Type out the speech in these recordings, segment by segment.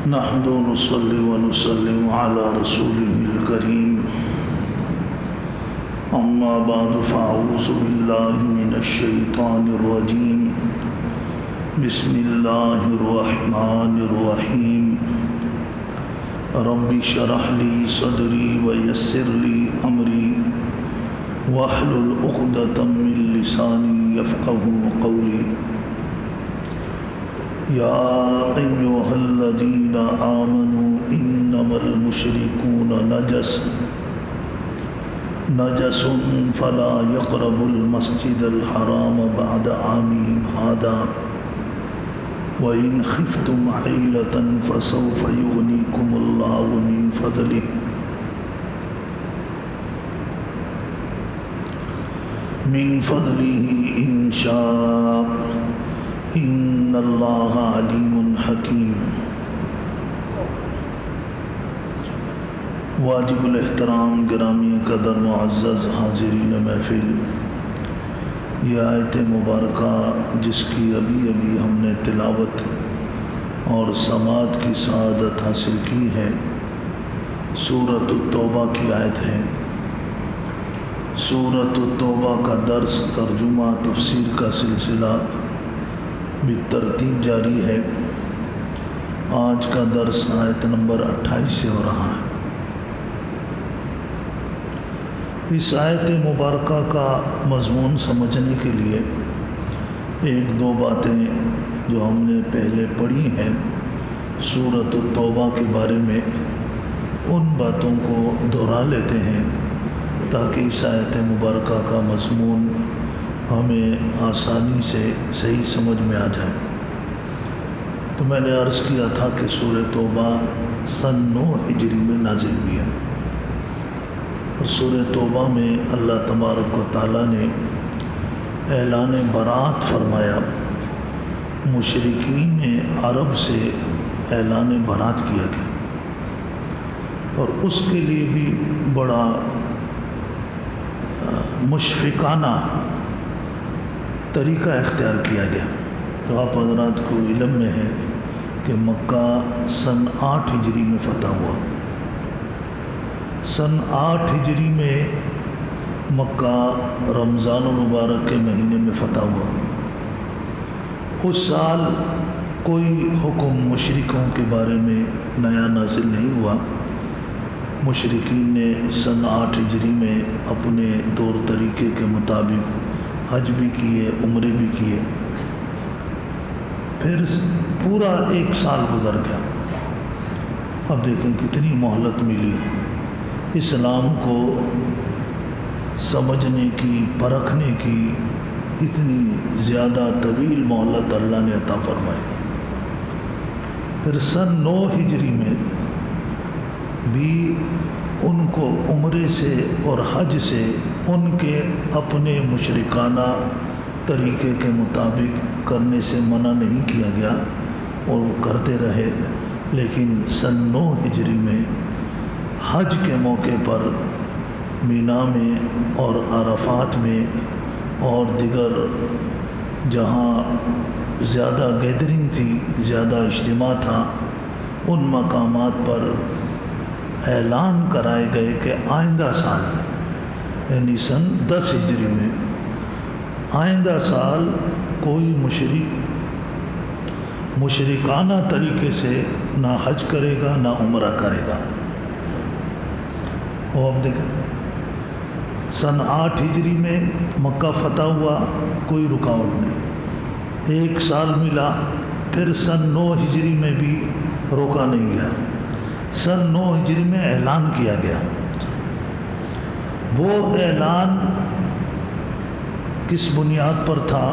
نحمد ونصلي ونسلم على رسوله الكريم أما بعد فأعوذ بالله من الشيطان الرجيم بسم الله الرحمن الرحيم رب اشرح لي صدري ويسر لي أمري واحلل عقدة من لساني يفقهوا قولي يا أيها الذين آمنوا إنما المشركون نجس فلا يقربوا المسجد الحرام بعد عامهم هذا وإن خفتم عيلة فسوف يغنيكم الله من فضله إن شاء ان اللہ علیم حکیم۔ واجب الاحترام گرامی قدر معزز حاضرین محفل، یہ آیت مبارکہ جس کی ابھی ہم نے تلاوت اور سماعت کی سعادت حاصل کی ہے، سورۃ التوبہ کی آیت ہے۔ سورۃ التوبہ کا درس، ترجمہ، تفسیر کا سلسلہ بالترتیب جاری ہے۔ آج کا درس آیت نمبر 28 سے ہو رہا ہے۔ اس آیت مبارکہ کا مضمون سمجھنے کے لیے ایک دو باتیں جو ہم نے پہلے پڑھی ہیں سورۃ التوبہ کے بارے میں، ان باتوں کو دہرا لیتے ہیں تاکہ اس آیت مبارکہ کا مضمون ہمیں آسانی سے صحیح سمجھ میں آ جائے۔ تو میں نے عرض کیا تھا کہ سورہ توبہ سن 9 ہجری میں نازل ہوئی ہے، اور سورہ توبہ میں اللہ تبارک و تعالیٰ نے اعلان برات فرمایا۔ مشرکین عرب سے اعلان برات کیا گیا، اور اس کے لیے بھی بڑا مشفقانہ طریقہ اختیار کیا گیا۔ تو آپ حضرات کو علم میں ہے کہ مکہ سن 8 ہجری میں فتح ہوا۔ سن 8 ہجری میں مکہ رمضان المبارک کے مہینے میں فتح ہوا۔ اس سال کوئی حکم مشرکوں کے بارے میں نیا نازل نہیں ہوا۔ مشرکین نے سن 8 ہجری میں اپنے طور طریقے کے مطابق حج بھی کیے، عمرے بھی کیے۔ پھر پورا 1 سال گزر گیا۔ اب دیکھیں کتنی مہلت ملی اسلام کو سمجھنے کی، پرکھنے کی، اتنی زیادہ طویل مہلت اللہ نے عطا فرمائی۔ پھر سن 9 ہجری میں بھی ان کو عمرے سے اور حج سے ان کے اپنے مشرکانہ طریقے کے مطابق کرنے سے منع نہیں کیا گیا، اور وہ کرتے رہے۔ لیکن سن 9 ہجری میں حج کے موقع پر مینا میں اور عرفات میں اور دیگر جہاں زیادہ گیدرنگ تھی، زیادہ اجتماع تھا، ان مقامات پر اعلان کرائے گئے کہ آئندہ سال، یعنی سن 10 ہجری میں آئندہ سال کوئی مشرکانہ طریقے سے نہ حج کرے گا نہ عمرہ کرے گا۔ اور اب دیکھیں سن 8 ہجری میں مکہ فتح ہوا، کوئی رکاوٹ نہیں، 1 سال ملا۔ پھر سن 9 ہجری میں بھی روکا نہیں گیا، سن 9 ہجری میں اعلان کیا گیا۔ وہ اعلان کس بنیاد پر تھا؟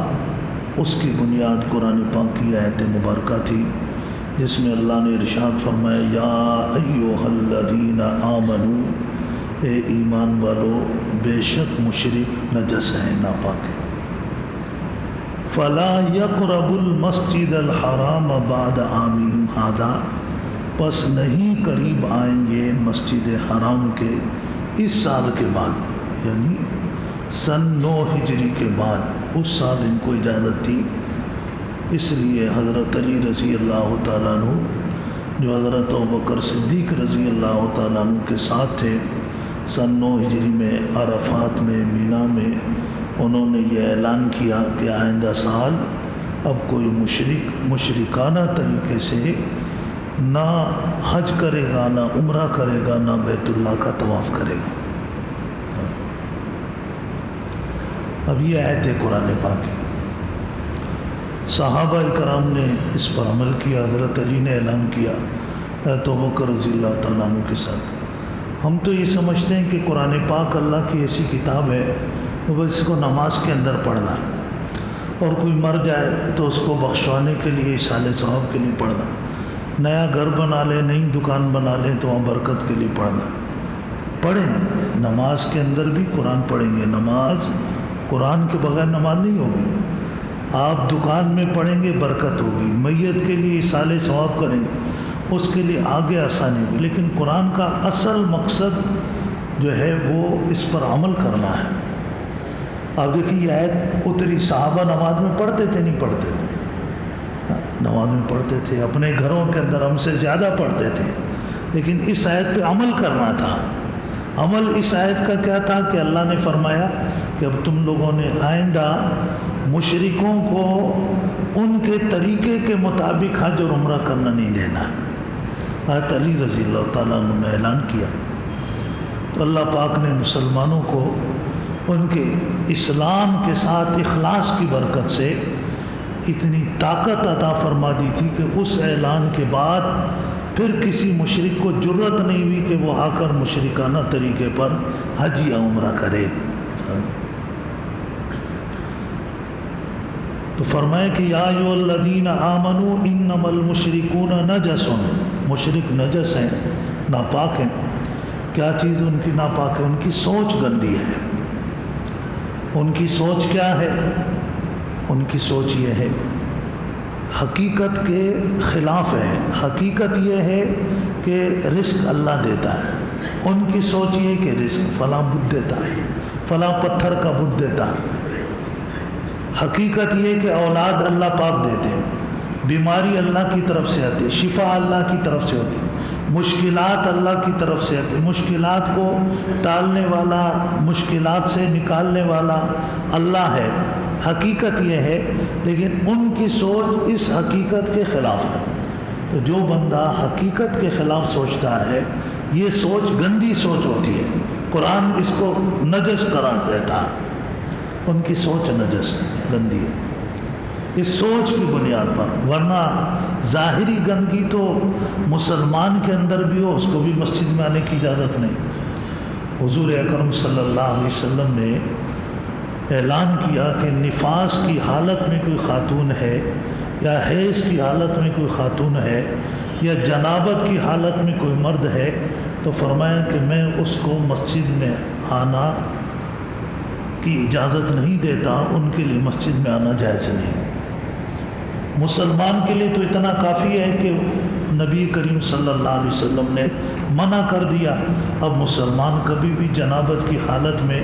اس کی بنیاد قرآن پاک کی آیت مبارکہ تھی، جس میں اللہ نے ارشاد فرمایا، یا ایھا الذین آمنو، اے ایمان والو، بے شک مشرک نجس ہے، ناپاک ہے۔ فلا یقرب المسجد الحرام بعد عامہم ھذا، پس نہیں قریب آئیں گے مسجد حرام کے اس سال کے بعد، یعنی سن 9 ہجری کے بعد۔ اس سال ان کو اجازت تھی، اس لیے حضرت علی رضی اللہ تعالیٰ عنہ جو حضرت ابوبکر صدیق رضی اللہ تعالیٰ عنہ کے ساتھ تھے، سن 9 ہجری میں عرفات میں مینا میں انہوں نے یہ اعلان کیا کہ آئندہ سال اب کوئی مشرکانہ طریقے سے نہ حج کرے گا، نہ عمرہ کرے گا، نہ بیت اللہ کا طواف کرے گا۔ اب یہ آیت ہے قرآن پاک کی۔ صحابہ کرام نے اس پر عمل کیا، حضرت علی نے اعلان کیا حضرت ابوبکر رضی اللہ تعالیٰ عنہ کے ساتھ۔ ہم تو یہ سمجھتے ہیں کہ قرآن پاک اللہ کی ایسی کتاب ہے کہ بس اس کو نماز کے اندر پڑھنا، اور کوئی مر جائے تو اس کو بخشوانے کے لیے، اصالہ ثواب کے لیے پڑھنا، نیا گھر بنا لے، نئی دکان بنا لے تو وہاں برکت کے لیے پڑھنا۔ پڑھیں، نماز کے اندر بھی قرآن پڑھیں گے۔ نماز، قرآن کے بغیر نماز نہیں ہوگی۔ آپ دکان میں پڑھیں گے، برکت ہوگی، میت کے لیے اصالہ ثواب کریں گے، اس کے لیے آگے آسانی ہوگی۔ لیکن قرآن کا اصل مقصد جو ہے وہ اس پر عمل کرنا ہے۔ اب دیکھیے یہ آیت اتری، صحابہ نماز میں پڑھتے تھے نہیں پڑھتے تھے؟ نماز میں پڑھتے تھے، اپنے گھروں کے اندر ہم سے زیادہ پڑھتے تھے، لیکن اس آیت پہ عمل کرنا تھا۔ عمل اس آیت کا کیا تھا کہ اللہ نے فرمایا کہ اب تم لوگوں نے آئندہ مشرکوں کو ان کے طریقے کے مطابق حج اور عمرہ کرنا نہیں دینا۔ حضرت علی رضی اللہ تعالیٰ عنہ نے اعلان کیا تو اللہ پاک نے مسلمانوں کو ان کے اسلام کے ساتھ اخلاص کی برکت سے اتنی طاقت عطا فرما دی تھی کہ اس اعلان کے بعد پھر کسی مشرک کو جرأت نہیں ہوئی کہ وہ آ کر مشرکانہ طریقے پر حج یا عمرہ کرے۔ تو فرمایا کہ یا ایھا الذین آمنوا انما المشرکون نجس، مشرک نجس ہیں، ناپاک ہیں۔ کیا چیز ان کی ناپاک ہے؟ ان کی سوچ گندی ہے۔ ان کی سوچ کیا ہے؟ ان کی سوچ یہ ہے، حقیقت کے خلاف ہے۔ حقیقت یہ ہے کہ رزق اللہ دیتا ہے، ان کی سوچ یہ ہے کہ رزق فلاں بت دیتا ہے، فلاں پتھر کا بت دیتا ہے۔ حقیقت یہ کہ اولاد اللہ پاک دیتے ہیں، بیماری اللہ کی طرف سے آتی ہے، شفا اللہ کی طرف سے ہوتی ہے، مشکلات اللہ کی طرف سے آتی ہے، مشکلات کو ٹالنے والا، مشکلات سے نکالنے والا اللہ ہے۔ حقیقت یہ ہے، لیکن ان کی سوچ اس حقیقت کے خلاف ہے۔ تو جو بندہ حقیقت کے خلاف سوچتا ہے، یہ سوچ گندی سوچ ہوتی ہے۔ قرآن اس کو نجس قرار دیتا ہے۔ ان کی سوچ نجس گندی ہے اس سوچ کی بنیاد پر، ورنہ ظاہری گندگی تو مسلمان کے اندر بھی ہو، اس کو بھی مسجد میں آنے کی اجازت نہیں۔ حضور اکرم صلی اللہ علیہ وسلم نے اعلان کیا کہ نفاس کی حالت میں کوئی خاتون ہے، یا حیض کی حالت میں کوئی خاتون ہے، یا جنابت کی حالت میں کوئی مرد ہے، تو فرمایا کہ میں اس کو مسجد میں آنا کی اجازت نہیں دیتا، ان کے لیے مسجد میں آنا جائز نہیں۔ مسلمان کے لیے تو اتنا کافی ہے کہ نبی کریم صلی اللہ علیہ وسلم نے منع کر دیا۔ اب مسلمان کبھی بھی جنابت کی حالت میں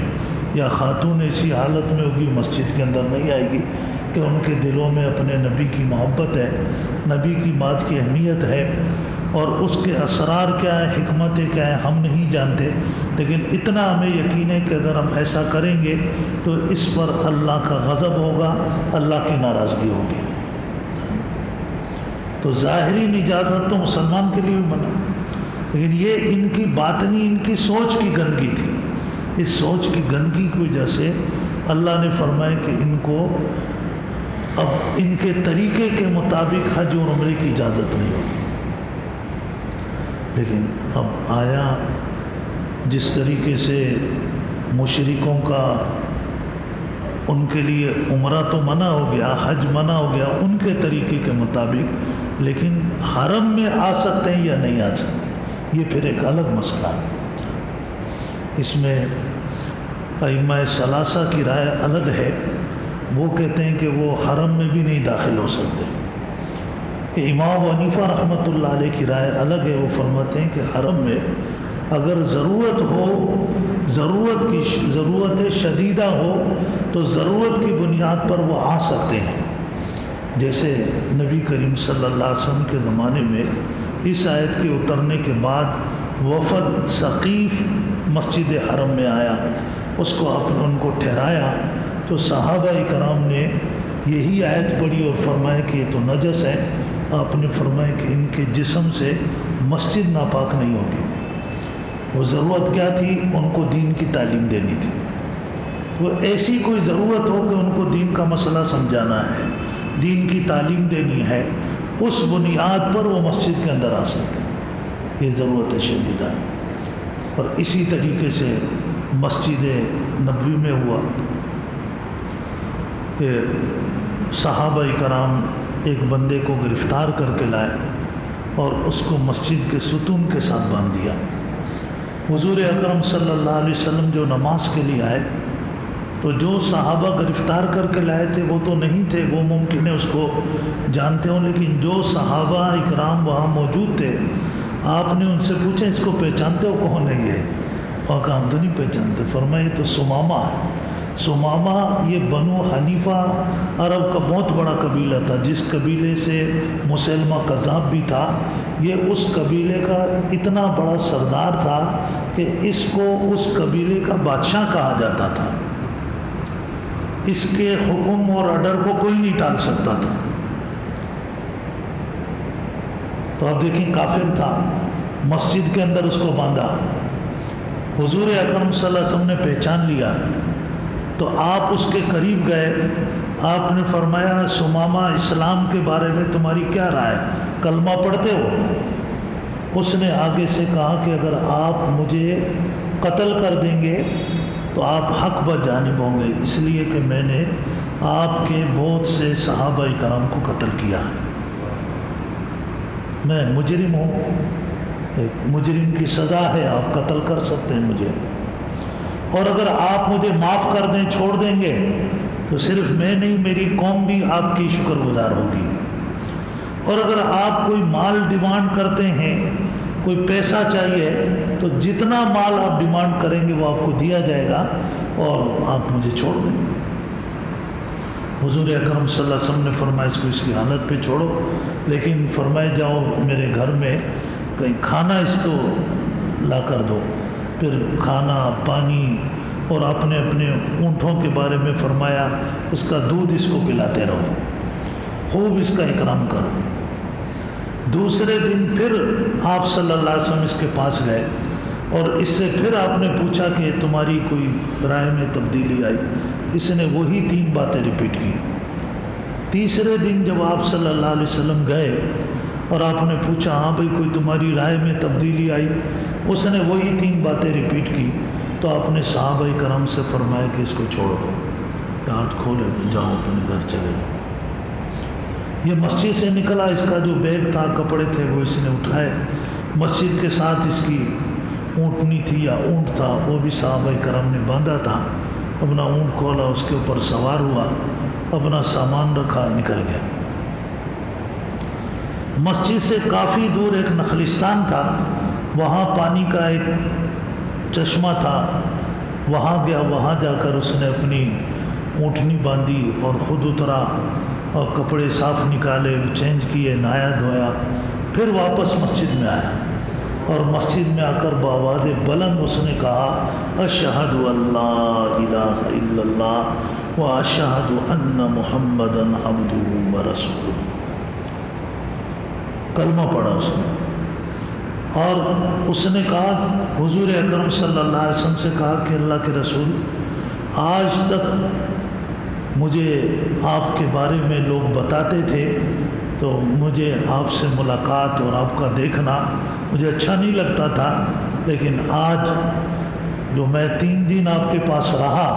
یا خاتون ایسی حالت میں ہوگی، مسجد کے اندر نہیں آئے گی، کہ ان کے دلوں میں اپنے نبی کی محبت ہے، نبی کی بات کی اہمیت ہے، اور اس کے اسرار کیا ہے، حکمتیں کیا ہے، ہم نہیں جانتے، لیکن اتنا ہمیں یقین ہے کہ اگر ہم ایسا کریں گے تو اس پر اللہ کا غضب ہوگا، اللہ کی ناراضگی ہوگی۔ تو ظاہری اجازت تو مسلمان کے لیے بھی منع، لیکن یہ ان کی باطنی، ان کی سوچ کی گندگی تھی۔ اس سوچ کی گندگی کی وجہ سے اللہ نے فرمایا کہ ان کو اب ان کے طریقے کے مطابق حج اور عمرے کی اجازت نہیں ہوگی۔ لیکن اب آیا جس طریقے سے مشرکوں کا ان کے لیے عمرہ تو منع ہو گیا، حج منع ہو گیا ان کے طریقے کے مطابق، لیکن حرم میں آ سکتے ہیں یا نہیں آ سکتے، یہ پھر ایک الگ مسئلہ ہے۔ اس میں ائمہ ثلاثہ کی رائے الگ ہے، وہ کہتے ہیں کہ وہ حرم میں بھی نہیں داخل ہو سکتے، کہ امام ابو حنیفہ رحمۃ اللہ علیہ کی رائے الگ ہے، وہ فرماتے ہیں کہ حرم میں اگر ضرورت ہو، ضرورت شدیدہ ہو تو ضرورت کی بنیاد پر وہ آ سکتے ہیں۔ جیسے نبی کریم صلی اللہ علیہ وسلم کے زمانے میں اس آیت کے اترنے کے بعد وفد ثقیف مسجد حرم میں آیا، اس کو ان کو ٹھہرایا، تو صحابہ کرام نے یہی آیت پڑھی اور فرمایا کہ یہ تو نجس ہے۔ آپ نے فرمایا کہ ان کے جسم سے مسجد ناپاک نہیں ہوگی۔ وہ ضرورت کیا تھی؟ ان کو دین کی تعلیم دینی تھی۔ وہ ایسی کوئی ضرورت ہو کہ ان کو دین کا مسئلہ سمجھانا ہے، دین کی تعلیم دینی ہے، اس بنیاد پر وہ مسجد کے اندر آ سکتے ہیں، یہ ضرورت شدیدہ ہے۔ اور اسی طریقے سے مسجد نبوی میں ہوا کہ صحابہ کرام ایک بندے کو گرفتار کر کے لائے اور اس کو مسجد کے ستون کے ساتھ باندھ دیا۔ حضور اکرم صلی اللہ علیہ وسلم جو نماز کے لیے آئے تو جو صحابہ گرفتار کر کے لائے تھے وہ تو نہیں تھے، وہ ممکن ہے اس کو جانتے ہوں، لیکن جو صحابہ اکرام وہاں موجود تھے، آپ نے ان سے پوچھا اس کو پہچانتے ہو کون ہے یہ؟ اور کہا ہم تو نہیں پہچانتے۔ فرمایا یہ تو سمامہ ہے۔ سمامہ یہ بنو حنیفہ عرب کا بہت بڑا قبیلہ تھا، جس قبیلے سے مسلمہ کذاب بھی تھا، یہ اس قبیلے کا اتنا بڑا سردار تھا کہ اس کو اس قبیلے کا بادشاہ کہا جاتا تھا، اس کے حکم اور آرڈر کو کوئی نہیں ٹال سکتا تھا۔ تو آپ دیکھیں کافر تھا، مسجد کے اندر اس کو باندھا، حضور اکرم صلی اللہ علیہ وسلم نے پہچان لیا تو آپ اس کے قریب گئے، آپ نے فرمایا سمامہ اسلام کے بارے میں تمہاری کیا رائے، کلمہ پڑھتے ہو؟ اس نے آگے سے کہا کہ اگر آپ مجھے قتل کر دیں گے تو آپ حق بجانب ہوں گے، اس لیے کہ میں نے آپ کے بہت سے صحابہ کرام کو قتل کیا، میں مجرم ہوں، ایک مجرم کی سزا ہے، آپ قتل کر سکتے ہیں مجھے، اور اگر آپ مجھے معاف کر دیں، چھوڑ دیں گے تو صرف میں نہیں میری قوم بھی آپ کی شکر گزار ہوگی، اور اگر آپ کوئی مال ڈیمانڈ کرتے ہیں، کوئی پیسہ چاہیے تو جتنا مال آپ ڈیمانڈ کریں گے وہ آپ کو دیا جائے گا اور آپ مجھے چھوڑ دیں۔ حضور اکرم صلی اللہ علیہ وسلم نے فرمایا اس کو اس کی حالت پہ چھوڑو، لیکن فرمائے جاؤ میرے گھر میں کہیں کھانا اس کو لا کر دو، پھر کھانا پانی، اور اپنے اونٹوں کے بارے میں فرمایا اس کا دودھ اس کو پلاتے رہو، خوب اس کا اکرام کرو۔ دوسرے دن پھر آپ صلی اللہ علیہ وسلم اس کے پاس گئے اور اس سے پھر آپ نے پوچھا کہ تمہاری کوئی رائے میں تبدیلی آئی؟ اس نے وہی 3 باتیں ریپیٹ کی۔ تیسرے دن جب آپ صلی اللہ علیہ وسلم گئے اور آپ نے پوچھا ہاں بھائی کوئی تمہاری رائے میں تبدیلی آئی؟ اس نے وہی 3 باتیں ریپیٹ کی، تو آپ نے صحابہ کرام سے فرمایا کہ اس کو چھوڑ دو، ہاتھ کھولے جاؤ اپنے گھر چلے جاؤ۔ یہ مسجد سے نکلا، اس کا جو بیگ تھا، کپڑے تھے، وہ اس نے اٹھائے، مسجد کے ساتھ اس کی اونٹنی تھی یا اونٹ تھا، وہ بھی صحابہ کرام نے باندھا تھا، اپنا اونٹ کھولا، اس کے اوپر سوار ہوا، اپنا سامان رکھا، نکل گیا۔ مسجد سے کافی دور ایک نخلستان تھا، وہاں پانی کا ایک چشمہ تھا، وہاں گیا، وہاں جا کر اس نے اپنی اونٹنی باندھی اور خود اترا اور کپڑے صاف نکالے، چینج کیے، نہایا دھویا، پھر واپس مسجد میں آیا، اور مسجد میں آ کر بآواز بلند اس نے کہا اشہد اللہ الہ الا اللہ و اشہد ان محمدا عبدہ ورسولہ، کلمہ پڑھا اس نے، اور اس نے کہا، حضور اکرم صلی اللہ علیہ وسلم سے کہا کہ اللہ کے رسول، آج تک مجھے آپ کے بارے میں لوگ بتاتے تھے تو مجھے آپ سے ملاقات اور آپ کا دیکھنا مجھے اچھا نہیں لگتا تھا، لیکن آج جو میں 3 دن آپ کے پاس رہا،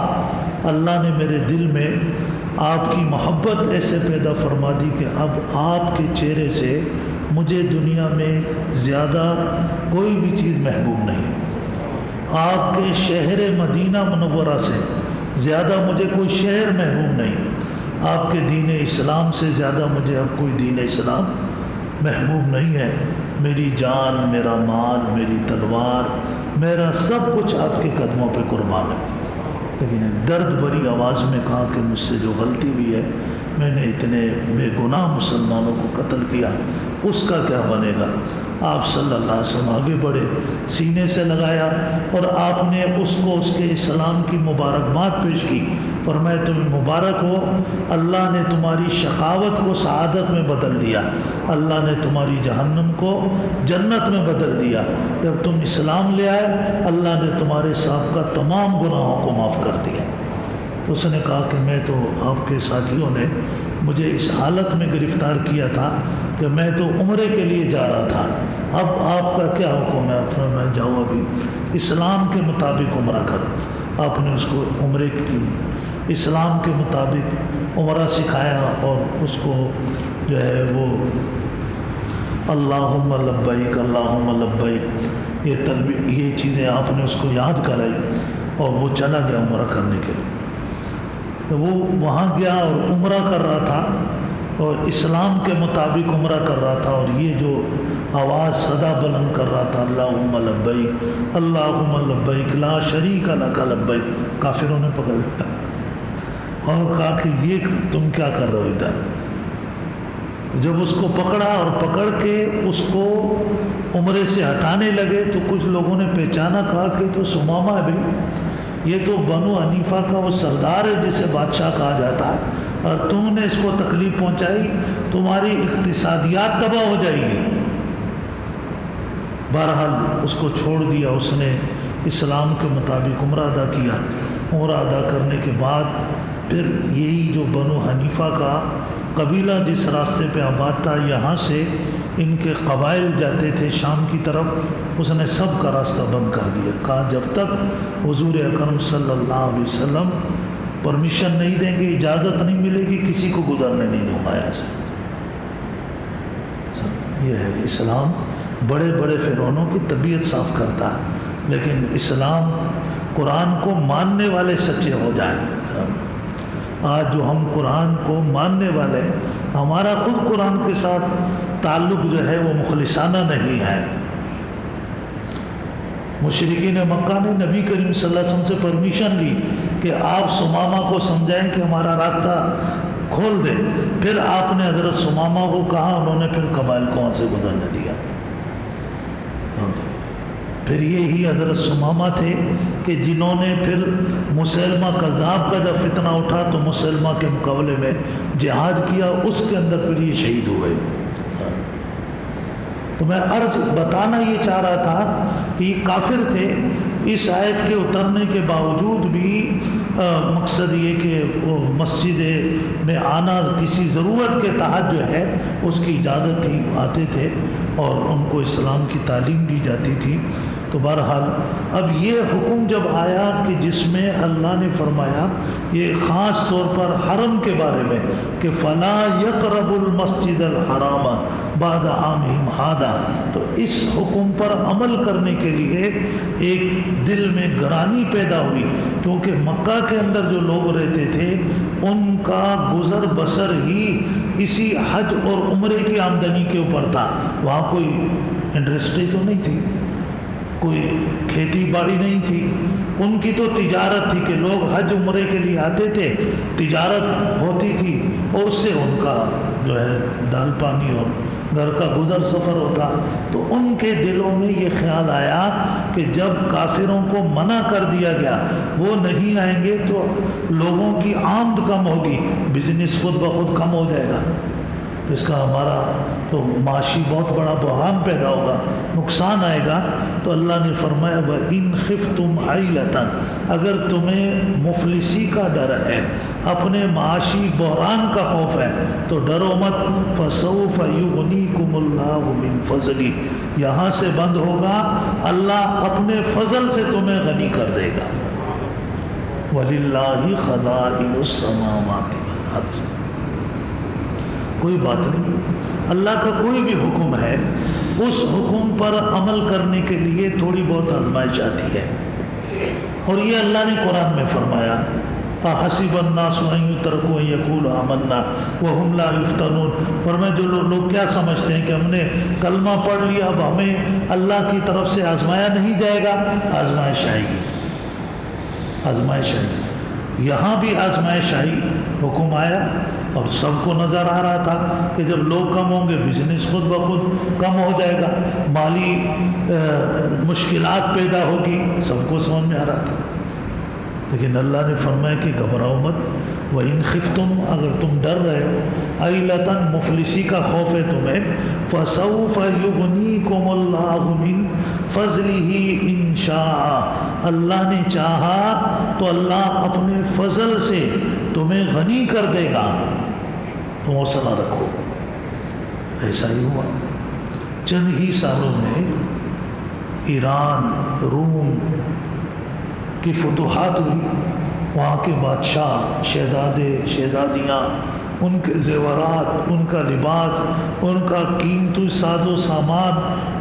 اللہ نے میرے دل میں آپ کی محبت ایسے پیدا فرما دی کہ اب آپ کے چہرے سے مجھے دنیا میں زیادہ کوئی بھی چیز محبوب نہیں، آپ کے شہر مدینہ منورہ سے زیادہ مجھے کوئی شہر محبوب نہیں، آپ کے دین اسلام سے زیادہ مجھے اب کوئی دین اسلام محبوب نہیں ہے، میری جان، میرا مال، میری تلوار، میرا سب کچھ آپ کے قدموں پہ قربان ہے۔ لیکن درد بھری آواز میں کہا کہ مجھ سے جو غلطی بھی ہے، میں نے اتنے بے گناہ مسلمانوں کو قتل کیا، اس کا کیا بنے گا؟ آپ صلی اللہ علیہ وسلم آگے بڑھے، سینے سے لگایا اور آپ نے اس کو اس کے اسلام کی مبارکباد پیش کی۔ فرمایا تمہیں مبارک ہو، اللہ نے تمہاری شقاوت کو سعادت میں بدل دیا، اللہ نے تمہاری جہنم کو جنت میں بدل دیا۔ جب تم اسلام لے آئے اللہ نے تمہارے سابقہ تمام گناہوں کو معاف کر دیا۔ تو اس نے کہا کہ میں تو آپ کے ساتھیوں نے مجھے اس حالت میں گرفتار کیا تھا کہ میں تو عمرے کے لیے جا رہا تھا، اب آپ کا کیا حکم ہے؟ میں جاؤ ابھی اسلام کے مطابق عمرہ کرو۔ آپ نے اس کو عمرے کی اسلام کے مطابق عمرہ سکھایا اور اس کو جو ہے وہ اللہم لبیک اللہم لبیک یہ چیزیں آپ نے اس کو یاد کرائی اور وہ چلا گیا عمرہ کرنے کے لیے۔ تو وہ وہاں گیا اور عمرہ کر رہا تھا اور اسلام کے مطابق عمرہ کر رہا تھا، اور یہ جو آواز صدا بلند کر رہا تھا اللہم لبیک اللہم لبیک لا شریک لک لبیک، کافروں نے پکڑ لیا اور کہا کہ یہ تم کیا کر رہے ہو ادھر؟ جب اس کو پکڑا اور پکڑ کے اس کو عمرے سے ہٹانے لگے تو کچھ لوگوں نے پہچانا، کہا کہ تو سمامہ ہے بھائی، یہ تو بنو حنیفہ کا وہ سردار ہے جسے بادشاہ کہا جاتا ہے، اور تم نے اس کو تکلیف پہنچائی، تمہاری اقتصادیات تباہ ہو جائے گی۔ بہرحال اس کو چھوڑ دیا، اس نے اسلام کے مطابق عمرہ ادا کیا۔ عمرہ ادا کرنے کے بعد پھر یہی جو بنو حنیفہ کا قبیلہ جس راستے پہ آباد تھا، یہاں سے ان کے قبائل جاتے تھے شام کی طرف، اس نے سب کا راستہ بند کر دیا۔ کہا جب تک حضور اکرم صلی اللہ علیہ وسلم پرمیشن نہیں دیں گے، اجازت نہیں ملے گی، کسی کو گزرنے نہیں دوں گا یہاں سے۔ یہ ہے اسلام، بڑے بڑے فرعونوں کی طبیعت صاف کرتا ہے، لیکن اسلام قرآن کو ماننے والے سچے ہو جائیں۔ آج جو ہم قرآن کو ماننے والے، ہمارا خود قرآن کے ساتھ تعلق جو ہے وہ مخلصانہ نہیں ہے۔ مشرکین مکہ نے نبی کریم صلی اللہ علیہ وسلم سے پرمیشن لی کہ آپ سمامہ کو سمجھائیں کہ ہمارا راستہ کھول دے، پھر آپ نے حضرت سمامہ کو کہا، انہوں نے پھر قبائل کو وہاں سے گزرنے دیا۔ پھر یہی حضرت سمامہ تھے کہ جنہوں نے پھر مسلمہ کذاب کا جب فتنہ اٹھا تو مسلمہ کے مقابلے میں جہاد کیا، اس کے اندر پھر یہ شہید ہوئے۔ تو میں عرض بتانا یہ چاہ رہا تھا کہ یہ کافر تھے، اس آیت کے اترنے کے باوجود بھی مقصد یہ کہ وہ مسجد میں آنا کسی ضرورت کے تحت جو ہے اس کی اجازت تھی، آتے تھے اور ان کو اسلام کی تعلیم دی جاتی تھی۔ تو بہرحال اب یہ حکم جب آیا کہ جس میں اللہ نے فرمایا یہ خاص طور پر حرم کے بارے میں کہ فلا یقرب المسجد الحرام بعد عامہم ھذا، تو اس حکم پر عمل کرنے کے لیے ایک دل میں گرانی پیدا ہوئی، کیونکہ مکہ کے اندر جو لوگ رہتے تھے ان کا گزر بسر ہی اسی حج اور عمرے کی آمدنی کے اوپر تھا۔ وہاں کوئی انڈسٹری تو نہیں تھی، کوئی کھیتی باڑی نہیں تھی، ان کی تو تجارت تھی کہ لوگ حج عمرے کے لیے آتے تھے، تجارت ہوتی تھی اور اس سے ان کا جو ہے دال پانی اور گھر کا گزر سفر ہوتا۔ تو ان کے دلوں میں یہ خیال آیا کہ جب کافروں کو منع کر دیا گیا وہ نہیں آئیں گے تو لوگوں کی آمد کم ہوگی، بزنس خود بخود کم ہو جائے گا، تو اس کا ہمارا تو معاشی بہت بڑا بحران پیدا ہوگا، نقصان آئے گا۔ تو اللہ نے فرمایا وَإِنْ خِفْتُمْ عَيْلَةً، اگر تمہیں مفلسی کا ڈر ہے، اپنے معاشی بحران کا خوف ہے تو ڈرو مت، فَسَوْفَ يُغْنِيكُمُ اللَّهُ مِنْ فَضْلِهِ، یہاں سے بند ہوگا، اللہ اپنے فضل سے تمہیں غنی کر دے گا۔ وَلِلَّهِ خَزَائِنُ السَّمَاوَاتِ وَالْأَرْضِ، کوئی بات نہیں، اللہ کا کوئی بھی حکم ہے اس حکم پر عمل کرنے کے لیے تھوڑی بہت آزمائش آتی ہے، اور یہ اللہ نے قرآن میں فرمایا اَحَسِبَ النَّاسُ أَن يُتْرَكُوا أَن يَقُولُوا آمَنَّا وَهُمْ لَا يُفْتَنُونَ، فرمایا جو لوگ کیا سمجھتے ہیں کہ ہم نے کلمہ پڑھ لیا اب ہمیں اللہ کی طرف سے آزمایا نہیں جائے گا؟ آزمائش آئے گی، آزمائش آئے گی۔ یہاں بھی آزمائش آئی، حکم آیا اور سب کو نظر آ رہا تھا کہ جب لوگ کم ہوں گے بزنس خود بخود کم ہو جائے گا، مالی مشکلات پیدا ہوگی، سب کو سمجھ میں آ رہا تھا۔ لیکن اللہ نے فرمایا کہ گھبراؤ مت، وَإِنْ خِفْتُمْ، اگر تم ڈر رہے ہو، عَيْلَةً مفلسی کا خوف ہے تمہیں، فَسَوْفَ يُغْنِيكُمُ اللَّهُ مِنْ فَضْلِهِ إِنْ شَاءَ، اللہ نے چاہا تو اللہ اپنے فضل سے تمہیں غنی کر دے گا، تم حوصلہ رکھو۔ ایسا ہی ہوا، چند ہی سالوں میں ایران روم کی فتوحات ہوئی، وہاں کے بادشاہ، شہزادے، شہزادیاں، ان کے زیورات، ان کا لباس، ان کا قیمتی ساز و سامان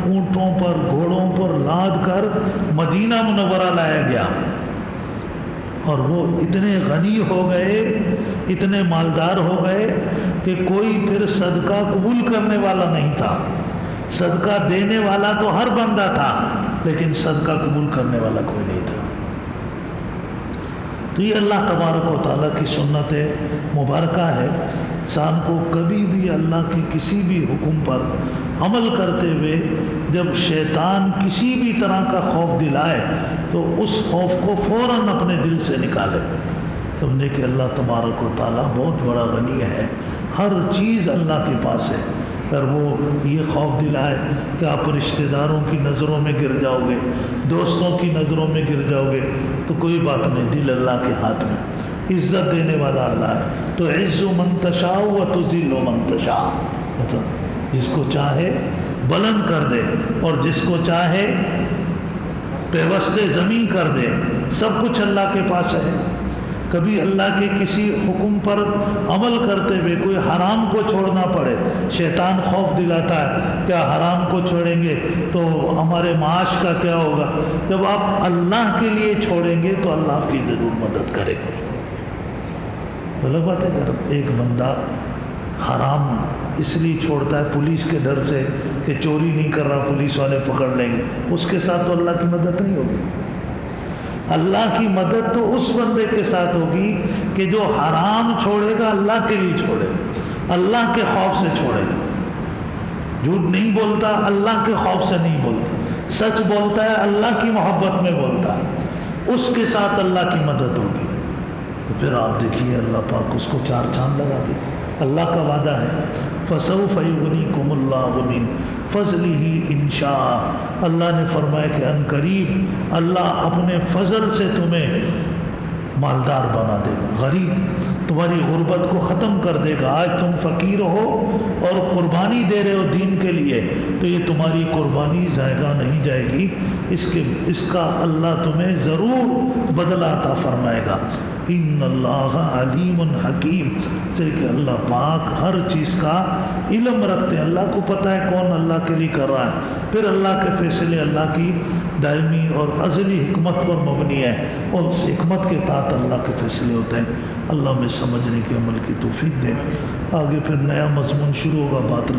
اونٹوں پر گھوڑوں پر لاد کر مدینہ منورہ لایا گیا، اور وہ اتنے غنی ہو گئے، اتنے مالدار ہو گئے کہ کوئی پھر صدقہ قبول کرنے والا نہیں تھا۔ صدقہ دینے والا تو ہر بندہ تھا، لیکن صدقہ قبول کرنے والا کوئی نہیں تھا۔ تو یہ اللہ تبارک و تعالیٰ کی سنت مبارکہ ہے، انسان کو کبھی بھی اللہ کے کسی بھی حکم پر عمل کرتے ہوئے جب شیطان کسی بھی طرح کا خوف دلائے تو اس خوف کو فوراً اپنے دل سے نکالے، سمجھے کہ اللہ تبارک و تعالیٰ بہت بڑا غنی ہے، ہر چیز اللہ کے پاس ہے۔ اگر وہ یہ خوف دلائے کہ آپ رشتہ داروں کی نظروں میں گر جاؤ گے، دوستوں کی نظروں میں گر جاؤ گے، تو کوئی بات نہیں، دل اللہ کے ہاتھ میں، عزت دینے والا اللہ ہے۔ تو عز من تشاء و تذل من تشاء، جس کو چاہے بلند کر دے اور جس کو چاہے پیوست زمین کر دے، سب کچھ اللہ کے پاس ہے۔ کبھی اللہ کے کسی حکم پر عمل کرتے ہوئے کوئی حرام کو چھوڑنا پڑے، شیطان خوف دلاتا ہے کیا حرام کو چھوڑیں گے تو ہمارے معاش کا کیا ہوگا؟ جب آپ اللہ کے لیے چھوڑیں گے تو اللہ آپ کی ضرور مدد کرے گا۔ غلط بات ہے، اگر ایک بندہ حرام اس لیے چھوڑتا ہے پولیس کے ڈر سے کہ چوری نہیں کر رہا، پولیس والے پکڑ لیں گے، اس کے ساتھ تو اللہ کی مدد نہیں ہوگی۔ اللہ کی مدد تو اس بندے کے ساتھ ہوگی کہ جو حرام چھوڑے گا اللہ کے لیے چھوڑے گا، اللہ کے خوف سے چھوڑے گا، جھوٹ نہیں بولتا اللہ کے خوف سے نہیں بولتا، سچ بولتا ہے اللہ کی محبت میں بولتا ہے، اس کے ساتھ اللہ کی مدد ہوگی۔ تو پھر آپ دیکھیے اللہ پاک اس کو چار چاند لگا دیتے۔ اللہ کا وعدہ ہے فَسَوْفَ يُغْنِيكُمُ اللَّهُ مِنْ فَضْلِهِ إِنْ شَاءَ، اللہ نے فرمایا کہ ان قریب اللہ اپنے فضل سے تمہیں مالدار بنا دے گا، غریب تمہاری غربت کو ختم کر دے گا۔ آج تم فقیر ہو اور قربانی دے رہے ہو دین کے لیے، تو یہ تمہاری قربانی ضائع نہیں جائے گی، اس کا اللہ تمہیں ضرور بدلہ عطا فرمائے گا۔ ان اللہ علیم حکیم، سے کہ اللہ پاک ہر چیز کا علم رکھتے ہیں، اللہ کو پتہ ہے کون اللہ کے لیے کر رہا ہے، پھر اللہ کے فیصلے اللہ کی دائمی اور ازلی حکمت پر مبنی ہے، اور اس حکمت کے تحت اللہ کے فیصلے ہوتے ہیں۔ اللہ میں سمجھنے کے عمل کی توفیق دے۔ آگے پھر نیا مضمون شروع ہوگا، بات